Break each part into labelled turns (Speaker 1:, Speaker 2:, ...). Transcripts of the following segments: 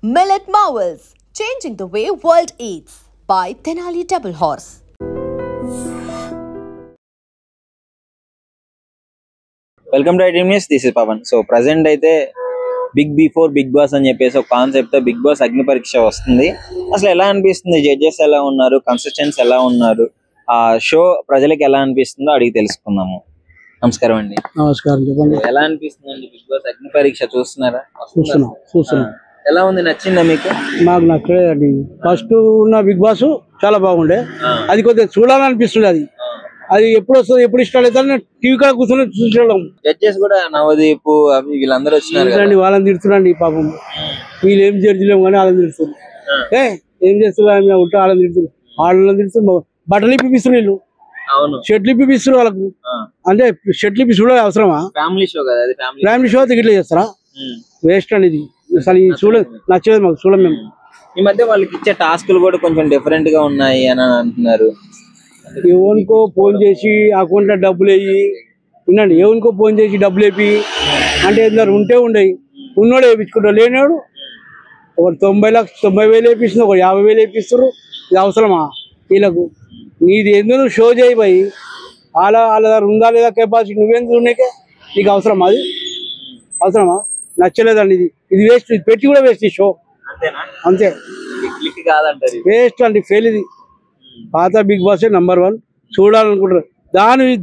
Speaker 1: Millet Marvels, changing the way world eats by Tenali Double Horse.
Speaker 2: Welcome to IT news. This is Pavan. So present అయితే big before big boss అని చెప్పేసి ఒక concept తో big boss Agni పరీక్ష వస్తుంది. అసలు ఎలా అనిపిస్తుంది, జడ్జెస్ ఎలా ఉన్నారు, కన్సిస్టెన్స్ ఎలా ఉన్నారు, ఆ షో ప్రజలకు ఎలా అనిపిస్తుందో అడిగి తెలుసుకుందాము. నమస్కారం అండి.
Speaker 3: నమస్కారం, చెప్పండి.
Speaker 2: ఎలా అనిపిస్తుంది అండి బిగ్ బాస్ అగ్ని పరీక్ష? చూస్తున్నారా?
Speaker 3: చూస్తున్నాం.
Speaker 2: ఎలా ఉంది, నచ్చిందా మీకు?
Speaker 3: నాకు నచ్చలేదండి. ఫస్ట్ ఉన్న బిగ్ బాస్ చాలా బాగుండే, అది కొద్దిగా చూడాలనిపిస్తుంది. అది ఎప్పుడు వస్తుంది, ఎప్పుడు ఇష్టాలు అవుతుంది టీవీ కాడ కూర్చొని చూసేవాళ్ళం.
Speaker 2: జడ్జెస్ కూడా నవదీప్ అవి వీళ్ళందరూ వచ్చినారు,
Speaker 3: వాళ్ళని తిడుతున్నాండి పాపం. వీళ్ళు ఏం జడ్జిలేము కానీ వాళ్ళని తిడుతున్నారు. ఏం చేస్తున్నారు ఉంటే వాళ్ళని తిడుతున్నారు, వాళ్ళని తిడుతున్నారు. బట్టలు ఇప్పిస్తున్నారు వీళ్ళు, షర్ట్లు ఇప్పిస్తున్నారు వాళ్ళకు. అంటే షర్ట్లు ఇప్పిస్తుడు అవసరమా?
Speaker 2: ఫ్యామిలీ షో కదా,
Speaker 3: ఫ్యామిలీ షో టికెట్లు చేస్తారా? వేస్ట్ అండి ఇది. అసలు నచ్చలేదు మాకు, చూడం మేము.
Speaker 2: ఈ మధ్య వాళ్ళకి ఇచ్చే టాస్కులు కూడా కొంచెం డిఫరెంట్ గా ఉన్నాయి అని అంటున్నారు.
Speaker 3: ఎవరికో ఫోన్ చేసి అకౌంట్ లో డబ్బులు వేయి, వినండి, ఎవరికో ఫోన్ చేసి డబ్బులు వేపి అంటే ఏంటారు, ఉంటే ఉండయి. ఉన్నోడు వేయించుకుంటారు, లేనివాడు ఒక 90,00,000 వేపిస్తున్నారు, ఒక 50,000 వేపిస్తారు. ఇది అవసరమా వీళ్ళకు? నీది ఎందుకు షో చేయి పోయి, వాళ్ళ దగ్గర ఉందా లేదా కెపాసిటీ, నువ్వెందుకు ఉన్నాకే నీకు అవసరమా? అది అవసరమా? నచ్చలేదండి ఇది. ఇది వేస్ట్, ఇది పెట్టి కూడా వేస్ట్ ఈ షో. అంతే, వేస్ట్ అండి, ఫెయిల్ ఇది. పాత బిగ్ బాస్ నెంబర్ 1 చూడాలనుకుంటారు.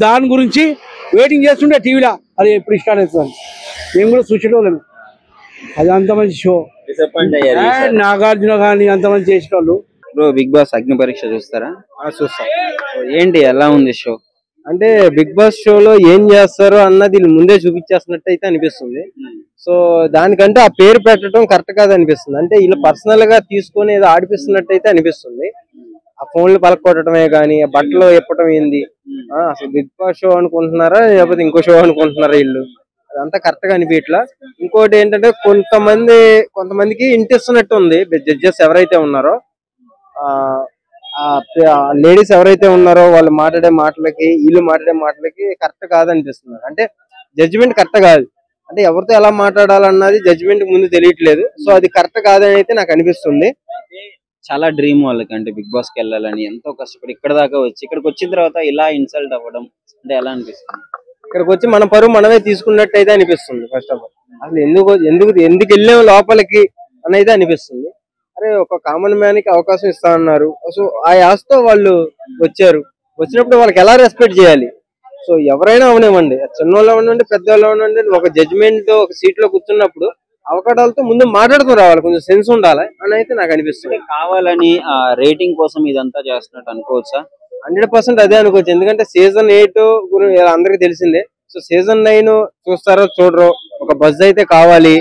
Speaker 3: దాని గురించి వెయిటింగ్ చేస్తుంటే టీవీలో, అది ఎప్పుడు స్టార్ట్ అవుతుంది. మేము కూడా చూసేటోళ్ళము. అది అంత మంచి షో. నాగార్జున కానీ అంత మంది చేసేటోళ్ళు.
Speaker 2: బిగ్ బాస్ అగ్ని పరీక్ష చూస్తారా?
Speaker 4: చూస్తాం.
Speaker 2: ఏంటి, ఎలా ఉంది షో?
Speaker 4: అంటే బిగ్ బాస్ షోలో ఏం చేస్తారో అన్నది ముందే చూపించేస్తున్నట్టు అయితే అనిపిస్తుంది. సో దానికంటే ఆ పేరు పెట్టడం కరెక్ట్ కాదు అనిపిస్తుంది. అంటే వీళ్ళు పర్సనల్ గా తీసుకొని ఏదో ఆడిపిస్తున్నట్టు అయితే అనిపిస్తుంది. ఆ ఫోన్లు పలకొట్టడమే కానీ, ఆ బట్టలు ఇప్పటం ఏంది, అసలు బిగ్ బాస్ షో అనుకుంటున్నారా లేకపోతే ఇంకో షో అనుకుంటున్నారా వీళ్ళు? అదంతా కరెక్ట్ గా అనిపించట్లా. ఇంకోటి ఏంటంటే కొంతమందికి ఇంటిస్తున్నట్టు ఉంది. జడ్జెస్ ఎవరైతే ఉన్నారో, లేడీస్ ఎవరైతే ఉన్నారో వాళ్ళు మాట్లాడే మాటలకి వీళ్ళు మాట్లాడే మాటలకి కరెక్ట్ కాదనిపిస్తున్నారు. అంటే జడ్జిమెంట్ కరెక్ట్ కాదు. అంటే ఎవరితో ఎలా మాట్లాడాలన్నది జడ్జిమెంట్ ముందు తెలియట్లేదు. సో అది కరెక్ట్ కాదని అయితే నాకు అనిపిస్తుంది.
Speaker 2: చాలా డ్రీమ్ వాళ్ళకి, అంటే బిగ్ బాస్ కి వెళ్ళాలని ఎంతో కష్టపడి ఇక్కడ దాకా వచ్చి, ఇక్కడికి వచ్చిన తర్వాత ఇలా ఇన్సల్ట్ అవ్వడం అంటే ఎలా అనిపిస్తుంది?
Speaker 4: ఇక్కడికి వచ్చి మన పరువు మనమే తీసుకున్నట్టు అయితే అనిపిస్తుంది. ఫస్ట్ ఆఫ్ ఆల్ అసలు ఎందుకు వెళ్ళాము లోపలికి అని అయితే అనిపిస్తుంది. అరే, ఒక కామన్ మ్యాన్ కి అవకాశం ఇస్తా అన్నారు. సో ఆ ఆశతో వాళ్ళు వచ్చినప్పుడు వాళ్ళకి ఎలా రెస్పెక్ట్ చేయాలి? సో ఎవరైనా అవనివ్వండి, చిన్నోళ్ళు అవనివ్వండి, పెద్దవాళ్ళు అవనివ్వండి, ఒక జడ్జిమెంట్ ఒక సీట్ లో కూర్చున్నప్పుడు అవకాశాలతో ముందు మాట్లాడుతూ రావాలి. కొంచెం సెన్స్ ఉండాలి అని అయితే నాకు అనిపిస్తుంది.
Speaker 2: కావాలని ఆ రేటింగ్ కోసం ఇదంతా చేస్తున్నట్టు అనుకోవచ్చా?
Speaker 4: 100% అదే అనుకోవచ్చు. ఎందుకంటే సీజన్ 8 గురించి అందరికి తెలిసిందే. సో సీజన్ 9 చూస్తారో చూడరో, ఒక బజ్ అయితే కావాలి.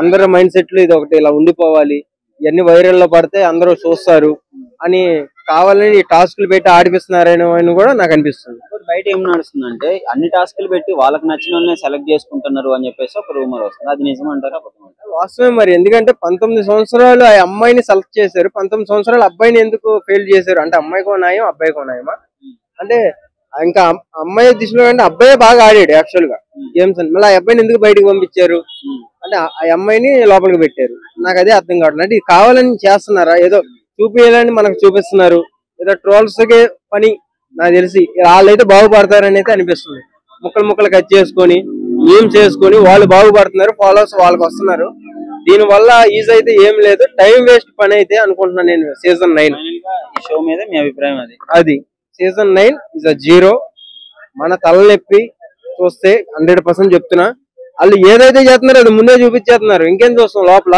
Speaker 4: అందరి మైండ్ సెట్లు ఇది ఒకటి ఇలా ఉండిపోవాలి, ఇవన్నీ వైరల్ లో పడితే అందరూ చూస్తారు అని కావాలని ఈ టాస్కులు పెట్టి ఆడిపిస్తున్నారని కూడా నాకు అనిపిస్తుంది.
Speaker 2: బయట ఏం నడుస్తుందంటే అన్ని టాస్కులు పెట్టి వాళ్ళకి నచ్చిన వాళ్ళని సెలెక్ట్ చేసుకుంటున్నారు అని చెప్పేసి ఒక రూమర్ వస్తుంది. అది నిజమంటారా?
Speaker 4: వాస్తవమే మరి. ఎందుకంటే 19 సంవత్సరాలు ఆ అమ్మాయిని సెలెక్ట్ చేశారు, 19 సంవత్సరాలు అబ్బాయిని ఎందుకు ఫెయిల్ చేశారు? అంటే అమ్మాయికో న్యాయం, అబ్బాయికో న్యాయమా? అంటే ఇంకా అమ్మాయి దిశలో అంటే అబ్బాయి బాగా ఆడాడు యాక్చువల్ గా గేమ్స్ అని, మళ్ళీ ఆ అబ్బాయిని ఎందుకు బయటకు పంపించారు? అంటే ఆ అమ్మాయిని లోపలికి పెట్టారు. నాకు అదే అర్థం కావట్లేదు. అంటే ఇది కావాలని చేస్తున్నారా? ఏదో చూపించాలని మనకు చూపిస్తున్నారు, ఏదో ట్రోల్స్ కే పని. నాకు తెలిసి వాళ్ళైతే బాగుపడతారని అయితే అనిపిస్తుంది. ముక్కలు కట్ చేసుకొని ఏం చేసుకొని వాళ్ళు బాగుపడుతున్నారు, ఫాలోవర్స్ వాళ్ళకి వస్తున్నారు. దీని వల్ల ఈజీ అయితే ఏం లేదు, టైం వేస్ట్ పని అయితే అనుకుంటున్నాను నేను. సీజన్ 9
Speaker 2: షో మీద మీ అభిప్రాయం
Speaker 4: అది సీజన్ 9 ఇస్ అ 0. మన తలనొప్పి చూస్తే 100% చెప్తున్నా. వాళ్ళు ఏదైతే చేస్తున్నారో అది ముందే చూపించేస్తున్నారు. ఇంకేం చూస్తాం? లోపల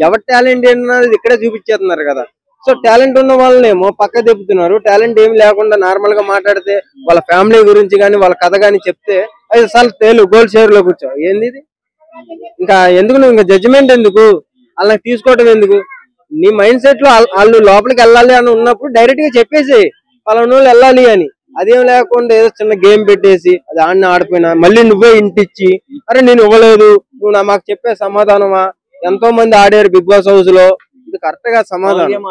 Speaker 4: ఎవరి టాలెంట్ ఏంటన్నది ఇక్కడే చూపించేస్తున్నారు కదా. సో టాలెంట్ ఉన్న వాళ్ళనేమో పక్క దెబ్బతున్నారు. టాలెంట్ ఏమి లేకుండా నార్మల్ గా మాట్లాడితే వాళ్ళ ఫ్యామిలీ గురించి కానీ వాళ్ళ కథ కానీ చెప్తే అది అసలు గోల్డ్ షేర్ లో కూర్చో ఏంది ఇది? ఇంకా ఎందుకు నువ్వు ఇంకా జడ్జిమెంట్ ఎందుకు? వాళ్ళకి తీసుకోవటం ఎందుకు? నీ మైండ్ సెట్ లో వాళ్ళు లోపలికి వెళ్ళాలి అని ఉన్నప్పుడు డైరెక్ట్ గా చెప్పేసి పలానా వాళ్ళు వెళ్ళాలి అని. అదేం లేకుండా ఏదో చిన్న గేమ్ పెట్టేసి అది ఆడిపోయినా మళ్ళీ నువ్వే ఇంటిచ్చి, అరే నేను ఇవ్వలేదు, నువ్వు మాకు చెప్పే సమాధానమా? ఎంతో మంది ఆడారు బిగ్ బాస్ హౌస్ లో, ఇది కరెక్ట్ గా సమాధానం.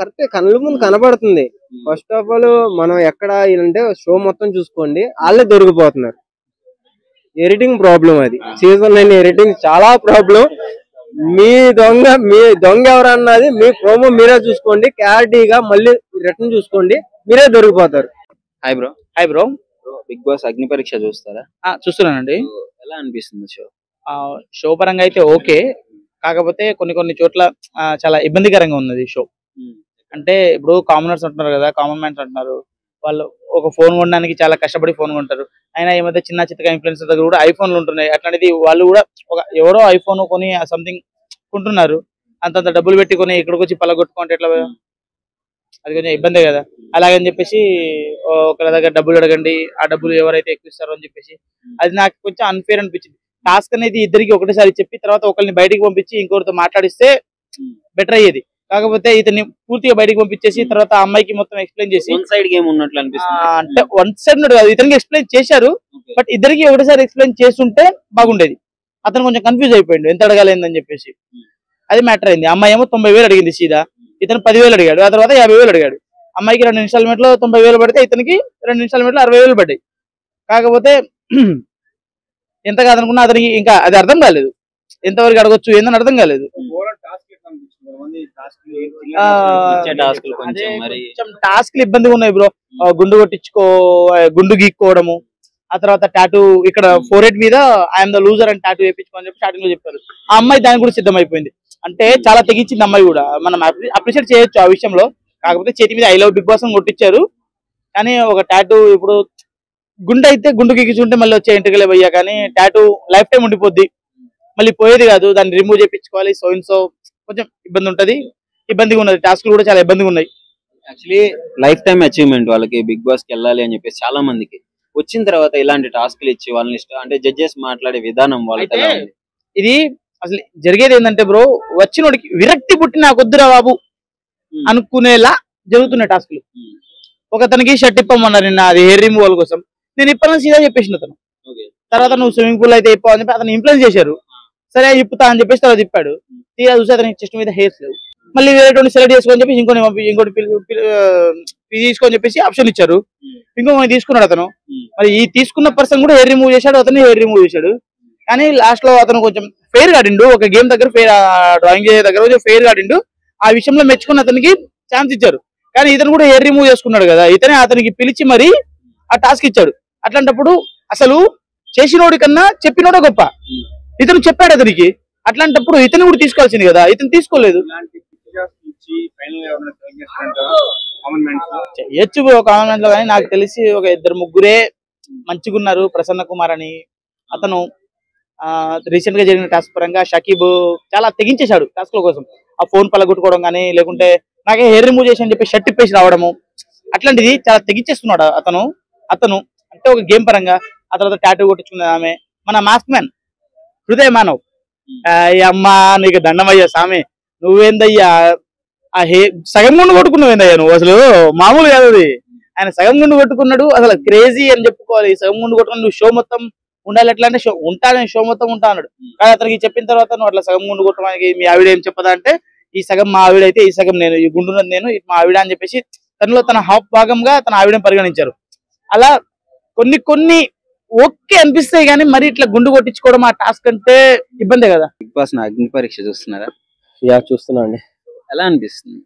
Speaker 4: కరెక్ట్ కళ్ళ ముందు కనబడుతుంది. ఫస్ట్ ఆఫ్ ఆల్ మనం ఎక్కడ అంటే షో మొత్తం చూసుకోండి, వాళ్ళే దొరికిపోతున్నారు. ఎడిటింగ్ ప్రాబ్లం, అది సీజన్ 9 ఎడిటింగ్ చాలా ప్రాబ్లం. మీ దొంగ ఎవరన్నది మీ ప్రోమో మీరే చూసుకోండి, క్లారిటీగా మళ్ళీ రిటర్న్ చూసుకోండి, మీరే దొరికిపోతారు.
Speaker 2: Hi bro.
Speaker 5: Hi bro.
Speaker 2: Big boss Agni Pariksha చూస్తారా?
Speaker 5: చూస్తున్నానండి.
Speaker 2: ఎలా అనిపిస్తుంది షో?
Speaker 5: షో పరంగా అయితే ఓకే, కాకపోతే కొన్ని చోట్ల చాలా ఇబ్బందికరంగా ఉన్నది షో. అంటే ఇప్పుడు కామనర్స్ అంటున్నారు కదా, కామన్ మ్యాన్స్ అంటున్నారు, వాళ్ళు ఒక ఫోన్ కొనడానికి చాలా కష్టపడి ఫోన్ కొంటారు. అయినా ఈ మధ్య చిన్న చిత్తగా ఇన్ఫ్లుయెన్సర్ దగ్గర కూడా ఐఫోన్లు ఉంటున్నాయి. అట్లాంటిది వాళ్ళు కూడా ఎవరో ఐఫోన్ కొని సంథింగ్ కొంటున్నారు, అంతంత డబ్బులు పెట్టి కొని ఇక్కడికి వచ్చి పలగొట్టుకుంటే ఎట్లా? అది కొంచెం ఇబ్బందే కదా. అలాగని చెప్పేసి ఒకరి దగ్గర డబ్బులు అడగండి, ఆ డబ్బులు ఎవరైతే ఎక్కువ ఇస్తారో అని చెప్పేసి అది నాకు కొంచెం అన్ఫేర్ అనిపించింది. టాస్క్ అనేది ఇద్దరికి ఒకటేసారి చెప్పి తర్వాత ఒకరిని బయటికి పంపించి ఇంకొకరితో మాట్లాడిస్తే బెటర్ అయ్యేది. కాకపోతే ఇతన్ని పూర్తిగా బయటకు పంపించేసి తర్వాత ఆ అమ్మాయికి మొత్తం ఎక్స్ప్లెయిన్ చేసి
Speaker 2: వన్ సైడ్ గేమ్ ఉన్నట్లు అనిపిస్తుంది.
Speaker 5: అంటే వన్ సైడ్ ఉన్నట్టు కాదు, ఇతనికి ఎక్స్ప్లెయిన్ చేశారు, బట్ ఇద్దరికి ఒకటేసారి ఎక్స్ప్లెయిన్ చేస్తుంటే బాగుండేది. అతను కొంచెం కన్ఫ్యూజ్ అయిపోయింది ఎంత అడగాలేదని చెప్పేసి, అది మ్యాటర్ అయింది. అమ్మాయి ఏమో 90,000 అడిగింది సీదా, ఇతను 10,000 అడిగాడు, ఆ తర్వాత 50,000 అడిగాడు. అమ్మాయికి 2 ఇన్స్టాల్మెంట్ లో 90,000 పడితే ఇతనికి 2 ఇన్స్టాల్మెంట్ లో 60,000 పడ్డాయి. కాకపోతే ఎంత కాదనుకున్నా అతనికి ఇంకా అది అర్థం కాలేదు, ఎంతవరకు అడగొచ్చు ఏందని అర్థం కాలేదు. టాస్క్లు ఇబ్బందిగా ఉన్నాయి బ్రో. గుండు కొట్టించుకో, గుండు గీక్కోవడము, ఆ తర్వాత టాటూ ఇక్కడ 4 మీద ఐఎమ్ ద లూజర్ అని టాటూ వేయించుకోని చెప్పి స్టార్టింగ్ లో చెప్పారు. ఆ అమ్మాయి దానికి కూడా సిద్ధమైపోయింది. అంటే చాలా తెగించింది అమ్మాయి కూడా, మనం అప్రిషియేట్ చేయొచ్చు ఆ విషయంలో. కాకపోతే చేతి మీద ఐ లవ్ బిగ్ బాస్ అని కొట్టించారు, కానీ ఒక టాటూ ఇప్పుడు గుండె అయితే గుండు గీకించుకుంటే మళ్ళీ వచ్చే ఎంట్రికలే పోయా, కానీ టాటూ లైఫ్ టైం ఉండిపోద్ది, మళ్ళీ పోయేది కాదు, దాన్ని రిమూవ్ చేయించుకోవాలి. సో కొంచెం ఇబ్బంది ఉంటది, ఇబ్బందిగా ఉన్నది. టాస్క్లు కూడా చాలా ఇబ్బందిగా ఉన్నాయి.
Speaker 2: యాక్చువల్లీ లైఫ్ టైం అచీవ్మెంట్ వాళ్ళకి బిగ్ బాస్ కి వెళ్ళాలి అని చెప్పేసి చాలా మందికి. వచ్చిన తర్వాత ఇలాంటి టాస్క్లు ఇచ్చి వాళ్ళని ఇష్టం అంటే జడ్జెస్ మాట్లాడే విధానం వాళ్ళకి ఎలా ఉంది?
Speaker 5: ఇది అసలు జరిగేది ఏంటంటే బ్రో, వచ్చినోడికి విరక్తి పుట్టి నాకు వద్దురా బాబు అనుకునేలా జరుగుతున్నాయి టాస్క్లు. ఒకతనికి షర్ట్ ఇప్పమన్నారు నిన్న, అది హెయిర్ రిమూవల్ కోసం. నేను ఇప్పని సీదా చెప్పేసిన అతను. తర్వాత నువ్వు స్విమ్మింగ్ పూల్ అయితే ఇప్పావు అని చెప్పి అతను ఇన్ఫ్లుయెన్స్ చేశారు. సరే ఇప్పుతా అని చెప్పేసి తర్వాత తిప్పాడు. తీరా చూసి అతనికి చెస్ట్ మీద హెయిర్స్ లేవు. మళ్ళీ వేరే సెలెక్ట్ చేసుకొని చెప్పేసి ఇంకోటి తీసుకొని చెప్పేసి ఆప్షన్ ఇచ్చారు. ఇంకొక తీసుకున్నాడు అతను. మరి ఈ తీసుకున్న పర్సన్ కూడా హెయిర్ రిమూవ్ చేశాడు, అతను హెయిర్ రిమూవ్ చేశాడు. కానీ లాస్ట్ లో అతను కొంచెం ఫెయిర్ ఆడిండు, ఒక గేమ్ దగ్గర డ్రాయింగ్ చేసే దగ్గర కొంచెం ఫెయిర్ ఆడిండు. ఆ విషయంలో మెచ్చుకున్న అతనికి ఛాన్స్ ఇచ్చారు. కానీ ఇతను కూడా హెయిర్ రిమూవ్ చేసుకున్నాడు కదా, ఇతనే అతనికి పిలిచి మరి ఆ టాస్క్ ఇచ్చాడు. అట్లాంటప్పుడు అసలు చేసినోడి కన్నా చెప్పినోడే గొప్ప. ఇతను చెప్పాడు అతనికి, అట్లాంటప్పుడు ఇతను కూడా తీసుకోవాల్సింది కదా, ఇతను తీసుకోలేదు. చేయొచ్చు కామన్ మ్యాన్ లో, కానీ నాకు తెలిసి ఒక 2-3 మంచిగా ఉన్నారు. ప్రసన్న కుమార్ అని అతను రీసెంట్ గా జరిగిన టాస్క్ పరంగా షకీబ్ చాలా తెగించేశాడు టాస్క్ లో కోసం. ఆ ఫోన్ పలగొట్టుకోవడం కానీ, లేకుంటే నాకే హెయిర్ రిమూవ్ చేసి అని చెప్పి షర్ట్ ఇప్పేసి రావడము, అట్లాంటిది చాలా తెగించేస్తున్నాడు అతను. అంటే ఒక గేమ్ పరంగా. ఆ తర్వాత టాటూ కొట్టించుకున్నది ఆమె, మన మాస్క్ మ్యాన్ హృదయ మానవ్. అమ్మా నీకు దండమయ్యా సామి, నువ్వేందయ్యా ఆ సగం గుండు కొట్టుకున్నావేందయ్యా నువ్వు, అసలు మామూలు కాదు అది. ఆయన సగం గుండు కొట్టుకున్నాడు, అసలు క్రేజీ అని చెప్పుకోవాలి. సగం గుండు కొట్టుకుని నువ్వు షో మొత్తం ఉండాలి, ఎట్లా అంటే షో మొత్తం ఉంటా అన్నాడు. కానీ అతనికి చెప్పిన తర్వాత నువ్వు అట్లా సగం గుండు కొట్టడానికి మీ ఆవిడ ఏం చెప్పదా అంటే, ఈ సగం మా ఆవిడ అయితే ఈ సగం నేను, ఈ గుండున్నది నేను, ఇది మా ఆవిడ అని చెప్పేసి తనలో తన హాఫ్ భాగంగా తన ఆవిడని పరిగణించారు. అలా కొన్ని ఓకే అనిపిస్తాయి, కానీ మరి ఇట్లా గుండు కొట్టించుకోవడం ఆ టాస్క్ అంటే ఇబ్బందే కదా.
Speaker 2: బిగ్ బాస్ అగ్ని పరీక్ష చూస్తున్నారా?
Speaker 4: చూస్తున్నా అండి.
Speaker 2: ఎలా అనిపిస్తుంది?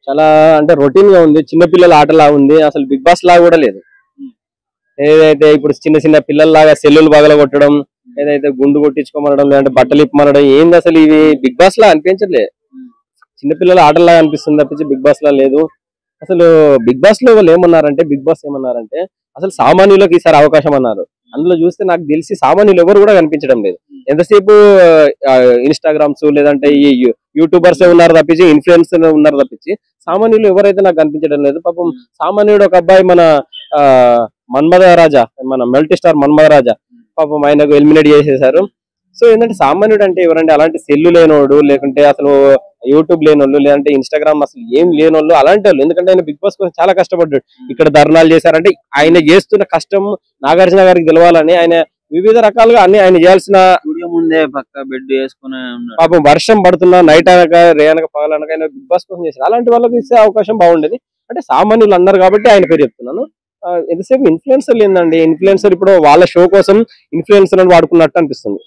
Speaker 4: చాలా అంటే రొటీన్ గా ఉంది, చిన్నపిల్లల ఆటలా ఉంది, అసలు బిగ్ బాస్ లాగా కూడా లేదు. ఏదైతే ఇప్పుడు చిన్న పిల్లల్లాగా సెల్లులు పగల కొట్టడం, ఏదైతే గుండు కొట్టించుకోమనడం, లేదంటే బట్టలు ఇప్పమనడం, ఏంది అసలు ఇవి బిగ్ బాస్ లా అనిపించట్లే. చిన్నపిల్లల ఆటలాగా అనిపిస్తుంది తప్పించి బిగ్ బాస్ లా లేదు. అసలు బిగ్ బాస్ లో వాళ్ళు ఏమన్నారంటే, అసలు సామాన్యులకు ఈసారి అవకాశం అన్నారు. అందులో చూస్తే నాకు తెలిసి సామాన్యులు ఎవరు కూడా కనిపించడం లేదు. ఎంతసేపు ఇన్స్టాగ్రామ్స్ లేదంటే ఈ యూట్యూబర్స్ ఉన్నారు తప్పించి, ఇన్ఫ్లుయెన్సర్ ఉన్నారు తప్పించి, సామాన్యులు ఎవరైతే నాకు కనిపించడం లేదు. పాపం సామాన్యుడు ఒక అబ్బాయి మన మన్మథ రాజా, మన మల్టీ స్టార్ మన్మథ రాజా, పాపం ఆయనకు ఎలిమినేట్ చేసేసారు. సో ఏంటంటే సామాన్యుడు అంటే ఎవరంటే అలాంటి సెల్లు లేనోడు, లేకుంటే అసలు యూట్యూబ్ లేనోళ్ళు, లేదంటే ఇన్స్టాగ్రామ్ అసలు ఏం లేనోళ్ళు, అలాంటి వాళ్ళు. ఎందుకంటే ఆయన బిగ్ బాస్ కోసం చాలా కష్టపడ్డాడు. ఇక్కడ ధర్నాలు చేశారంటే ఆయన చేస్తున్న కష్టం నాగార్జున గారికి తెలవాలని ఆయన వివిధ రకాలుగా అన్ని ఆయన చేయాల్సిన
Speaker 2: ముందే పక్క బెడ్ వేసుకుని
Speaker 4: పాపం వర్షం పడుతున్నా నైట్ అనక రే అనక పగలనక ఆయన బిగ్ బాస్ కోసం చేశారు. అలాంటి వాళ్ళకి ఇచ్చే అవకాశం బాగుండేది. అంటే సామాన్యులు అన్నారు కాబట్టి ఆయన పేరు చెప్తున్నాను. ఎంతసేపు ఇన్ఫ్లుయెన్సర్లు ఏందండి, ఇన్ఫ్లుయెన్సర్ ఇప్పుడు వాళ్ళ షో కోసం ఇన్ఫ్లుయెన్సర్ అని వాడుకున్నట్టు అనిపిస్తుంది.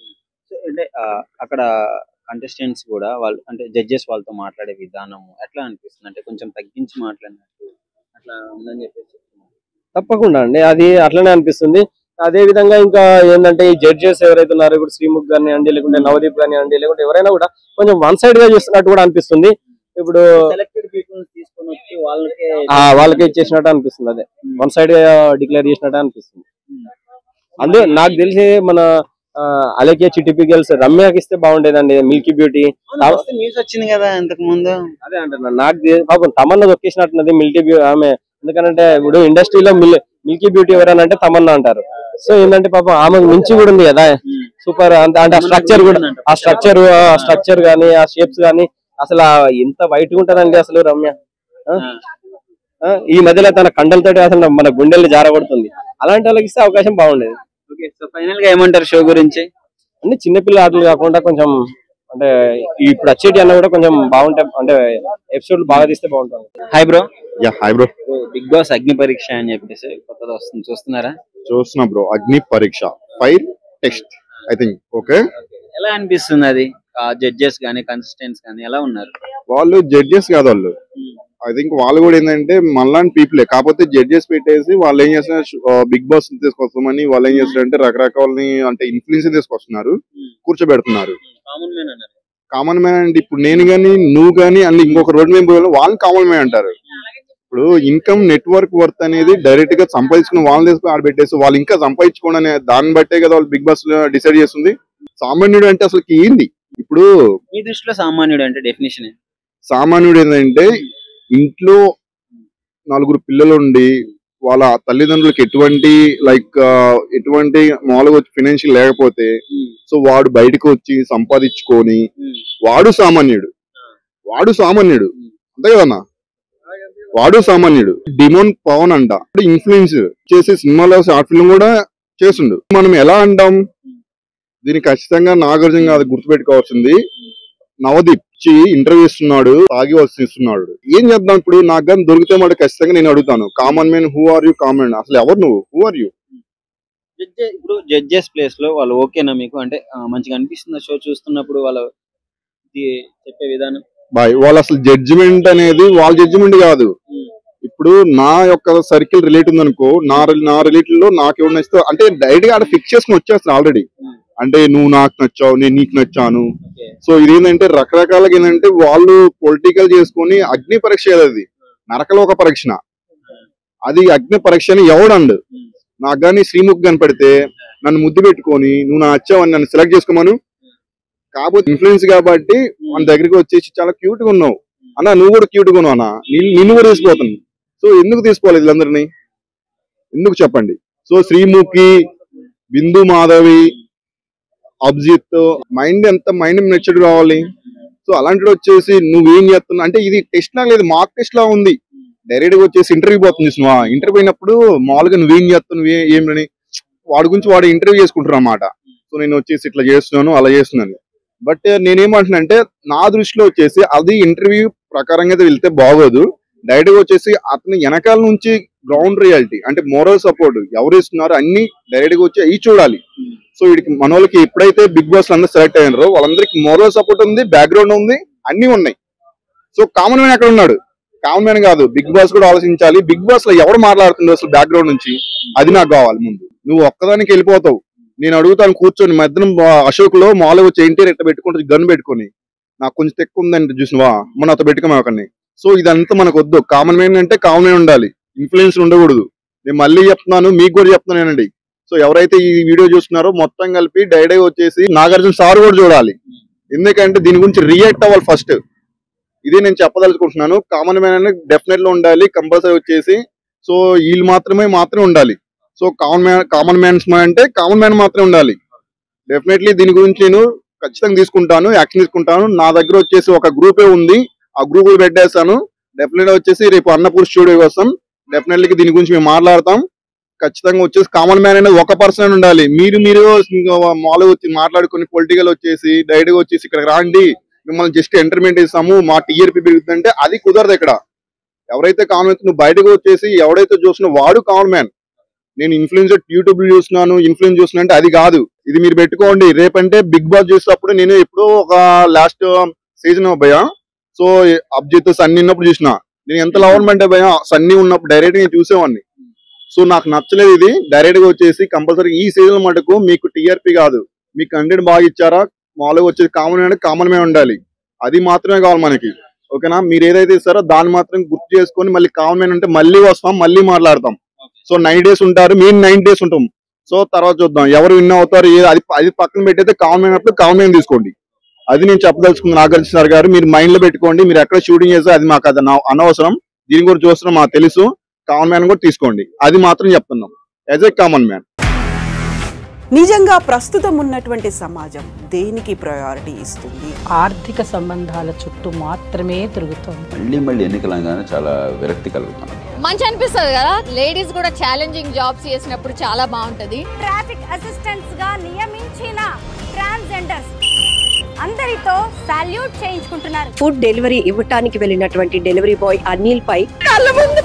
Speaker 2: అంటే అక్కడ కంటెస్టెంట్స్ కూడా వాళ్ళు అంటే జడ్జెస్ వాళ్ళతో మాట్లాడే విధానం ఎట్లా అనిపిస్తుంది, అంటే కొంచెం తగ్గించి మాట్లాడినట్టు అట్లా ఉందని చెప్పేసి.
Speaker 4: తప్పకుండా అండి, అది అట్లనే అనిపిస్తుంది. అదే విధంగా ఇంకా ఏంటంటే ఈ జడ్జెస్ ఎవరైతే ఉన్నారో ఇప్పుడు శ్రీముఖ్ గాని అండి, లేకుంటే నవదీప్ గాని అండి, లేకుంటే ఎవరైనా కూడా కొంచెం వన్ సైడ్ గా చేస్తున్నట్టు కూడా అనిపిస్తుంది. ఇప్పుడు
Speaker 2: సెలెక్టెడ్ పీపుల్స్ తీసుకొని వచ్చి
Speaker 4: వాళ్ళకే ఇచ్చేసినట్టు అనిపిస్తుంది. అదే వన్ సైడ్ గా డిక్లేర్ చేసినట్టు అనిపిస్తుంది. అందుకే నాకు తెలిసి మన అలాగే చిటిపి గర్ల్స్ రమ్యకి ఇస్తే బాగుండేదండి, మిల్కీ బ్యూటీ
Speaker 2: న్యూస్ వచ్చింది కదా ఇంతకు ముందు.
Speaker 4: అదే అంటున్నాను, నాకు పాపం తమన్నా దొక్కేసినట్టున్నది మిల్కీ బ్యూటీ ఆమె. ఎందుకంటే ఇప్పుడు ఇండస్ట్రీలో మిల్కీ బ్యూటీ ఎవరైనా అంటే తమన్నా అంటారు. సో ఏంటంటే పాపం ఆమెకు మించి కూడా ఉంది కదా, సూపర్. అంటే ఆ స్ట్రక్చర్ కూడా, ఆ స్ట్రక్చర్ గానీ ఆ షేప్స్ గానీ అసలు ఎంత వైట్ గా ఉంటదండి అసలు రమ్య. ఈ మధ్యలో తన కండలతోటి అసలు మన గుండెల్ని జారబడుతుంది. అలాంటి వాళ్ళకి ఇస్తే అవకాశం బాగుండేది.
Speaker 2: ఓకే, సో ఫైనల్ గా ఏమంటారు షో గురించి?
Speaker 4: అంటే చిన్నపిల్ల ఆటలు కాకుండా కొంచెం అంటే ఇప్పుడు వచ్చేటి అన్న కూడా కొంచెం బాగుంటాయి, అంటే ఎపిసోడ్ బాగా తీస్తే బాగుంటుంది.
Speaker 2: Hi bro.
Speaker 6: Hi bro.
Speaker 2: Big boss Agni Pariksha అని చెప్పేసి కొత్తగా వస్తుంది, చూస్తున్నారా?
Speaker 6: చూస్తున్నా బ్రో. అగ్ని పరీక్ష fire test I think. Okay,
Speaker 2: ఎలా అనిపిస్తుంది అది? జడ్జెస్ గానీ కంటెస్టెంట్స్ గానీ ఎలా ఉన్నారు?
Speaker 6: వాళ్ళు జడ్జెస్ కాదు, వాళ్ళు ఐ థింక్ వాళ్ళు కూడా ఏంటంటే మనలాంటి పీపులే, కాకపోతే జడ్జెస్ పెట్టేసి వాళ్ళు ఏం చేస్తున్నారు, బిగ్ బాస్ తీసుకొస్తామని వాళ్ళు ఏం చేస్తారంటే రకరకాలని అంటే ఇన్ఫ్లుయెన్స్ తీసుకొస్తున్నారు, కూర్చోబెడుతున్నారు. కామన్ మ్యాన్ అంటే ఇప్పుడు నేను గానీ నువ్వు గానీ అన్ని ఇంకొక రోడ్ మీద పోయి వాళ్ళని కామన్ మ్యాన్ అంటారు. ఇప్పుడు ఇన్కమ్ నెట్వర్క్ వర్త్ అనేది డైరెక్ట్ గా సంపాదించుకుని వాళ్ళని తీసుకుని ఆడబెట్టేసి వాళ్ళు ఇంకా సంపాదించుకోండి అనే దాన్ని బట్టే కదా వాళ్ళు బిగ్ బాస్ డిసైడ్ చేస్తుంది. సామాన్యుడు అంటే అసలు ఏంది? ఇప్పుడు
Speaker 2: మీ దృష్టిలో సామాన్యుడు అంటే డెఫినేషన్?
Speaker 6: సామాన్యుడు ఏంటంటే ఇంట్లో నలుగురు పిల్లలు ఉండి వాళ్ళ తల్లిదండ్రులకు ఎటువంటి మామూలుగా వచ్చి ఫైనాన్షియల్ లేకపోతే సో వాడు బయటకు వచ్చి సంపాదించుకొని వాడు సామాన్యుడు అంతే కదన్నా, వాడు సామాన్యుడు. డిమోన్ పవన్ అంట ఇన్ఫ్లుయెన్స్ చేసి సినిమాలో షార్ట్ ఫిల్మ్ కూడా చేస్తుండు. మనం ఎలా అంటాం దీనికి? ఖచ్చితంగా నాగార్జున కాదు గుర్తుపెట్టుకోవాల్సింది, నవదీప్ ఇంటర్వ్యూ ఇస్తున్నాడు, తాగి వస్తున్నాడు. ఏం చేద్దాం ఇప్పుడు? నాకు కానీ దొరికితే మాట ఖచ్చితంగా నేను అడుగుతాను, common man who are you? Common అసలు ఎవరు నువ్వు? Who are you?
Speaker 2: ఇప్పుడు జడ్జెస్ ప్లేస్ లో వాళ్ళు ఓకేనా మీకు? అంటే మంచిగా అనిపిస్తుంది షో చూస్తున్నప్పుడు వాళ్ళు చెప్పే విధానం?
Speaker 6: బాయ్, వాళ్ళు అసలు జడ్జిమెంట్ అనేది వాళ్ళ జడ్జిమెంట్ కాదు. ఇప్పుడు నా యొక్క సర్కిల్ రిలేట్ ఉందనుకో, నా రిలేటివ్ లో నాకు ఎవరు నచ్చుతో అంటే డైరెక్ట్ గా ఆడ ఫిక్స్ చేసుకుని వచ్చేస్తాను ఆల్రెడీ. అంటే నువ్వు నాకు నచ్చావు, నేను నీకు నచ్చాను. సో ఇదేంటంటే రకరకాలుగా ఏంటంటే వాళ్ళు పొలిటికల్ చేసుకుని అగ్ని పరీక్ష అది నరకలోక పరీక్ష. అది అగ్ని పరీక్ష అని ఎవడండు. నాకు కానీ శ్రీముఖ్ కనపడితే నన్ను ముద్దు పెట్టుకొని నువ్వు నా నచ్చావని నన్ను సెలెక్ట్ చేసుకోమను. కాకపోతే ఇన్ఫ్లుయెన్స్ కాబట్టి మన దగ్గరికి వచ్చేసి చాలా క్యూట్ గా ఉన్నావు అన్న, నువ్వు కూడా క్యూట్ గా ఉన్నావు అన్న, నిన్ను కూడా తీసిపోతాను. సో ఎందుకు తీసుకోవాలి వీళ్ళందరినీ? ఎందుకు చెప్పండి? సో శ్రీముఖి, బిందు మాధవి, అభిజిత్ మైండ్ నచ్చడు కావాలి. సో అలాంటి వచ్చేసి నువ్వేం చేస్తున్నావు అంటే ఇది టెస్ట్ లా లేదు, మాక్ టెస్ట్ లా ఉంది. డైరెక్ట్ గా వచ్చేసి ఇంటర్వ్యూ పోతుంది చూసినా, ఇంటర్వ్యూ అయినప్పుడు మామూలుగా నువ్వేం చేస్తావు ఏమని వాడి గురించి వాడు ఇంటర్వ్యూ చేసుకుంటున్నా అన్నమాట. సో నేను వచ్చేసి ఇట్లా చేస్తున్నాను అలా చేస్తున్నాను. బట్ నేనేమంటున్నా అంటే నా దృష్టిలో వచ్చేసి అది ఇంటర్వ్యూ ప్రకారంగా అయితే వెళ్తే బాగోదు. డైరెక్ట్ గా వచ్చేసి అతని వెనకాల నుంచి గ్రౌండ్ రియాలిటీ అంటే మోరల్ సపోర్ట్ ఎవరు ఇస్తున్నారు అన్ని డైరెక్ట్ గా వచ్చి అవి చూడాలి. సో వీడికి మన వాళ్ళకి ఎప్పుడైతే బిగ్ బాస్ అందరూ సెలెక్ట్ అయ్యారో వాళ్ళందరికీ మోరల్ సపోర్ట్ ఉంది, బ్యాక్గ్రౌండ్ ఉంది, అన్ని ఉన్నాయి. సో కామన్ మ్యాన్ ఎక్కడ ఉన్నాడు? కామన్ మ్యాన్ కాదు, బిగ్ బాస్ కూడా ఆలోచించాలి. బిగ్ బాస్ లో ఎవరు మాట్లాడుతుండో అసలు బ్యాక్గ్రౌండ్ నుంచి అది నాకు కావాలి. ముందు నువ్వు ఒక్కదానికి వెళ్ళిపోతావు, నేను అడుగుతాను కూర్చొని మధ్యన అశోక్ లో మాలో వచ్చి ఎన్టీఆర్ ఎట్లా పెట్టుకుంటే గన్ పెట్టుకుని నాకు కొంచెం తెక్కు ఉందంటే చూసినవా మన అతను పెట్టుకోమా ఒకరిని. సో ఇదంతా మనకు వద్దు. కామన్ మ్యాన్ అంటే కామన్ మ్యాన్ ఉండాలి, ఇన్ఫ్లుయెన్స్ ఉండకూడదు. నేను మళ్ళీ చెప్తున్నాను, మీకు కూడా చెప్తున్నానండి. సో ఎవరైతే ఈ వీడియో చూస్తున్నారో మొత్తం కలిపి డైరెక్ట్ వచ్చేసి నాగార్జున సార్ కూడా చూడాలి. ఎందుకంటే దీని గురించి రియాక్ట్ అవ్వాలి ఫస్ట్. ఇదే నేను చెప్పదలుచుకుంటున్నాను. కామన్ మ్యాన్ అనేది డెఫినెట్ గా ఉండాలి కంపల్సరీ వచ్చేసి. సో వీళ్ళు మాత్రమే ఉండాలి. సో కామన్ మ్యాన్స్ అంటే కామన్ మ్యాన్ మాత్రమే ఉండాలి. డెఫినెట్లీ దీని గురించి నేను ఖచ్చితంగా తీసుకుంటాను, యాక్షన్ తీసుకుంటాను. నా దగ్గర వచ్చేసి ఒక గ్రూపే ఉంది, ఆ గ్రూప్ పెట్టేస్తాను. డెఫినెట్ గా వచ్చేసి రేపు అన్నపూర్ స్టూడియో కోసం డెఫినెట్లీ దీని గురించి మేము మాట్లాడతాం. ఖచ్చితంగా వచ్చేసి కామన్ మ్యాన్ అనేది ఒక పర్సన్ ఉండాలి. మీరు మాలో వచ్చి మాట్లాడుకుని పొలిటికల్ వచ్చేసి డైరెక్ట్ గా వచ్చేసి ఇక్కడ రాండి మిమ్మల్ని జస్ట్ ఎంటర్టైన్మెంట్ ఇస్తాము మా టీఆర్పీ పెరుగుతుందంటే అది కుదరదు. ఇక్కడ ఎవరైతే కామన్ మ్యాన్, నువ్వు బయటకు వచ్చేసి ఎవడైతే చూస్తున్నావు వాడు కామన్ మ్యాన్. నేను ఇన్ఫ్లుయెన్సర్ యూట్యూబ్ చూస్తున్నాను, ఇన్ఫ్లుయెన్స్ చూస్తున్నా అంటే అది కాదు. ఇది మీరు పెట్టుకోండి. రేపంటే బిగ్ బాస్ చేసేటప్పుడు నేను ఎప్పుడో ఒక లాస్ట్ సీజన్ భయ, సో అభిజిత్ సన్నీ ఉన్నప్పుడు చూసిన. నేను ఎంత లవర్ అంటే భయ, సన్నీ ఉన్నప్పుడు డైరెక్ట్ నేను చూసేవాడిని. సో నాకు నచ్చలేదు ఇది. డైరెక్ట్ గా వచ్చేసి కంపల్సరీ ఈ సీజన్ మటుకు మీకు టీఆర్పీ కాదు, మీకు కంటెంట్ బాగా ఇచ్చారా, మామూలుగా వచ్చేది కామన్ మ్యాన్ అంటే కామన్ మ్యాన్ ఉండాలి. అది మాత్రమే కావాలి మనకి. ఓకేనా? మీరు ఏదైతే ఇస్తారో దాన్ని మాత్రం గుర్తు చేసుకొని మళ్ళీ కామన్ మ్యాన్ అంటే మళ్ళీ వస్తాం, మళ్ళీ మాట్లాడతాం. సో 9 days ఉంటారు, మేము 9 days ఉంటాం. సో తర్వాత చూద్దాం ఎవరు విన్ అవుతారు. అది పక్కన పెట్టయితే కామన్ మ్యాన్ అప్పుడు కామన్ మ్యాన్ తీసుకోండి. అది నేను చెప్పదలుచుకున్నాను. నాగార్జున సార్ గారు మీరు మైండ్ లో పెట్టుకోండి. మీరు ఎక్కడ షూటింగ్ చేస్తే అది మాకు అది అనవసరం. దీని కూడా చూస్తున్నాం, మాకు తెలుసు. కామన్ మ్యాన్ కూడా తీసుకోండి, అది మాత్రం చెప్తున్నాం యాజ్ ఏ కామన్ మ్యాన్.
Speaker 7: నిజంగా ప్రస్తుతం ఉన్నటువంటి సమాజం దేనికి ప్రయారిటీ ఇస్తుంది?
Speaker 8: ఆర్థిక సంబంధాల చుట్టూ మాత్రమే తిరుగుతుంది.
Speaker 9: మళ్ళీ ఎన్నికలంగానే చాలా విరక్తి కలుగుతుంది.
Speaker 10: మంచి అనిపిస్తుంది కదా, లేడీస్ కూడా ఛాలెంజింగ్ జాబ్స్ చేసినప్పుడు చాలా బాగుంటది.
Speaker 11: ట్రాఫిక్ అసిస్టెంట్స్ గా నియమించిన ట్రాన్స్జెండర్స్ అందరితో సాల్యూట్ చేయించుకుంటున్నారు.
Speaker 12: ఫుడ్ డెలివరీ ఇవ్వటానికి వెళ్ళినటువంటి డెలివరీ బాయ్ అనిల్ పై కళ్ళ ముందు